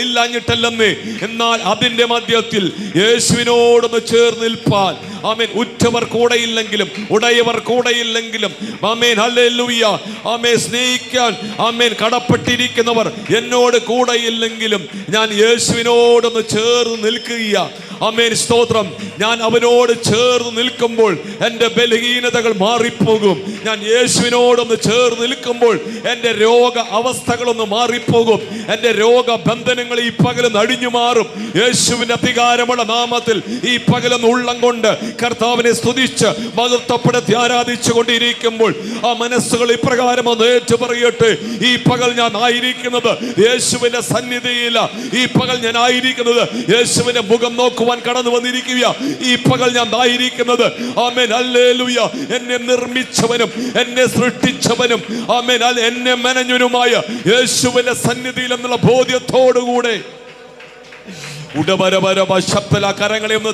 ഇല്ലാഞ്ഞിട്ടല്ലെന്ന്, എന്നാൽ അതിന്റെ മധ്യത്തിൽ യേശുവിനോടൊന്ന് ചേർന്ന് നിൽപ്പാൻ, ആമേൻ, ഉറ്റവർ കൂടെയില്ലെങ്കിലും ഉടയവർ കൂടെയില്ലെങ്കിലും, ആമേൻ, ഹല്ലേലൂയ, ആമേൻ, സ്നേഹിക്കാൻ, ആമേൻ, കടപ്പെട്ടിരിക്കുന്നവർ എന്നോട് കൂടെയില്ലെങ്കിലും ഞാൻ യേശുവിനോടൊന്ന് ചേർന്ന് നിൽക്കുക. ആമേൻ, സ്തോത്രം. ഞാൻ അവനോട് ചേർന്ന് നിൽക്കുമ്പോൾ എൻ്റെ ബലഹീനതകൾ മാറിപ്പോകും. ഞാൻ യേശുവിനോടൊന്ന് ചേർന്ന് നിൽക്കുമ്പോൾ എൻ്റെ രോഗ അവസ്ഥകളൊന്ന് മാറിപ്പോകും. എൻ്റെ രോഗബന്ധനങ്ങൾ ഈ പകലൊന്ന് അടിഞ്ഞു മാറും. യേശുവിൻ്റെ അധികാരമുള്ള നാമത്തിൽ ഈ പകലൊന്ന് ഉള്ളം കൊണ്ട് കർത്താവിനെ സ്തുതിച്ച് മഹത്വപ്പെടുത്തി ആരാധിച്ചു കൊണ്ടിരിക്കുമ്പോൾ ആ മനസ്സുകൾ ഇപ്രകാരം ഒന്ന് ഏറ്റു പറയട്ടെ: ഈ പകൽ ഞാൻ ആയിരിക്കുന്നത് യേശുവിൻ്റെ സന്നിധിയില്ല. ഈ പകൽ ഞാൻ ആയിരിക്കുന്നത് യേശുവിൻ്റെ മുഖം നോക്കുവാൻ കടന്നു വന്നിരിക്കുക. ഈ പകൽ ഞാൻ ആയിരിക്കുന്നത്, ആമേൻ, ഹല്ലേലൂയ, എന്നെ നിർമ്മിച്ചവനും എന്നെ സൃഷ്ടിച്ചവനും, ആമേൻ, എന്നെ മെനഞ്ഞവനുമായ യേശുവിന്റെ സന്നിധിയിൽ എന്നുള്ള ബോധ്യത്തോടുകൂടെ ശബ്ദത്തിൽ ആ കരങ്ങളെ ഒന്ന്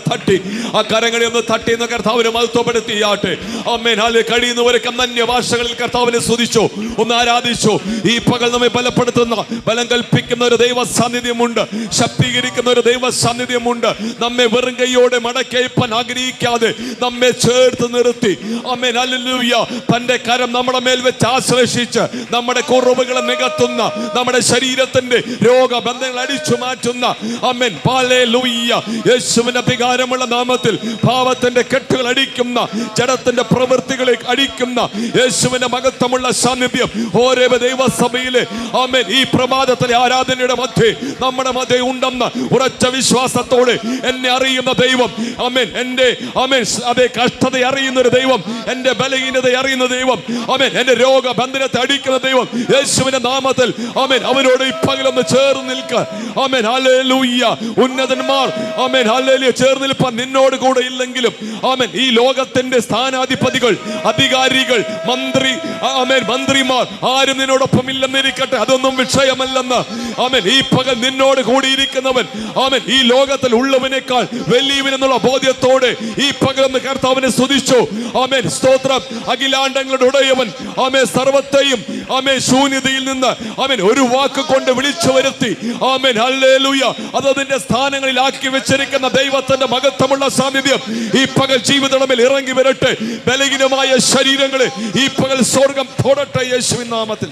തട്ടി എന്ന് കർത്താവിനെ മഹത്വപ്പെടുത്തിയാട്ടെ. ആമേൻ, കഴിയുന്നവരൊക്കെ അന്യഭാഷകളിൽ കർത്താവിനെ സ്തുതിച്ചു, ഒന്ന് ആരാധിച്ചു. ഈ പകൽ നമ്മെ ബലപ്പെടുത്തുന്ന, ബലം കൽപ്പിക്കുന്ന ഒരു ദൈവ സാന്നിധ്യമുണ്ട്, ശക്തീകരിക്കുന്ന ഒരു ദൈവ സാന്നിധ്യമുണ്ട്. നമ്മെ വെറും കൈയോടെ മടക്കയപ്പാൻ ആഗ്രഹിക്കാതെ നമ്മെ ചേർത്ത് നിർത്തി, ആമേൻ, ഹല്ലേലൂയ, തന്റെ കരം നമ്മുടെ മേൽ വെച്ച് ആശ്ലേഷിച്ച് നമ്മുടെ കുറവുകളെ നികത്തുന്ന, നമ്മുടെ ശരീരത്തിന്റെ രോഗബന്ധങ്ങൾ അടിച്ചു മാറ്റുന്ന, ആമേൻ, ഹല്ലേലൂയ, യേശുവിന്റെ അധികാരമുള്ള നാമത്തിൽ പാപത്തിന്റെ കെട്ടുകൾ അടിക്കുന്ന, ജഡത്തിന്റെ പ്രവൃത്തികളെ അടിക്കുന്ന യേശുവിന്റെ മഹത്വമുള്ള സാന്നിധ്യം ഓരോ ദൈവസഭയിലെ, ആമേൻ, ഈ പ്രഭാതത്തിലെ ആരാധനയുടെ മധ്യേ നമ്മുടെ മധ്യേ ഉണ്ടെന്ന ഉറച്ച വിശ്വാസത്തോടെ എന്നെ അറിയുന്ന ദൈവം, ആമേൻ, എന്റെ, ആമേൻ, അതേ കഷ്ടത അറിയുന്ന ഒരു ദൈവം, എന്റെ ബലഹീനത അറിയുന്ന ദൈവം, ആമേൻ, എന്റെ രോഗബന്ധനത്തെ അടിക്കുന്ന ദൈവം, യേശുവിന്റെ നാമത്തിൽ, ആമേൻ, അവനോട് ഈ പകലൊന്ന് ചേർന്ന് നിൽക്കാൻ, ആമേൻ, ഹല്ലേലൂയ. ഉന്നതന്മാർ, ആമേൻ, ഹല്ലേലൂയ, ചേർന്ന് നിൽപ്പാൻ നിന്നോട് കൂടെ ഇല്ലെങ്കിലും, ആമേൻ, ഈ ലോകത്തിന്റെ സ്ഥാനാധിപതികൾ, അധികാരികൾ, മന്ത്രിമാർ ആരും നിന്നോടൊപ്പം ഇല്ലെന്നിരിക്കട്ടെ, അതൊന്നും വിഷയമല്ലെന്ന്, ആമേൻ, ഈ പകൽ നിന്നോട് കൂടിയിരിക്കുന്നവൻ, ആമേൻ, ഈ ലോകത്തിൽ ഉള്ളവനേക്കാൾ വലിയവനെന്നുള്ള ബോധ്യത്തോടെ ഈ പകലൊന്ന് കർത്താവിനെ സ്തുതിച്ചു. ആമേൻ, സ്തോത്രം. അഖിലാണ്ടങ്ങളുടെ ഉടയവൻ, ആമേൻ, സർവത്തെയും, ആമേൻ, ശൂന്യതയിൽ നിന്ന്, ആമേൻ, ഒരു വാക്ക് കൊണ്ട് വിളിച്ചു വരുത്തി, ആമേൻ, ഹല്ലേലൂയ, അതതിന്റെ സ്ഥാനങ്ങളിൽ ആക്കി വെച്ചിരിക്കുന്ന ദൈവത്തിന്റെ മഹത്വമുള്ള സാന്നിധ്യം ഈ പകൽ ജീവിതത്തിൽ ഇറങ്ങി വരട്ടെ. ബലഹീനമായ ശരീരങ്ങളെ ഈ പകൽ സ്വർഗം തൊടട്ടെ യേശുവിൻ നാമത്തിൽ.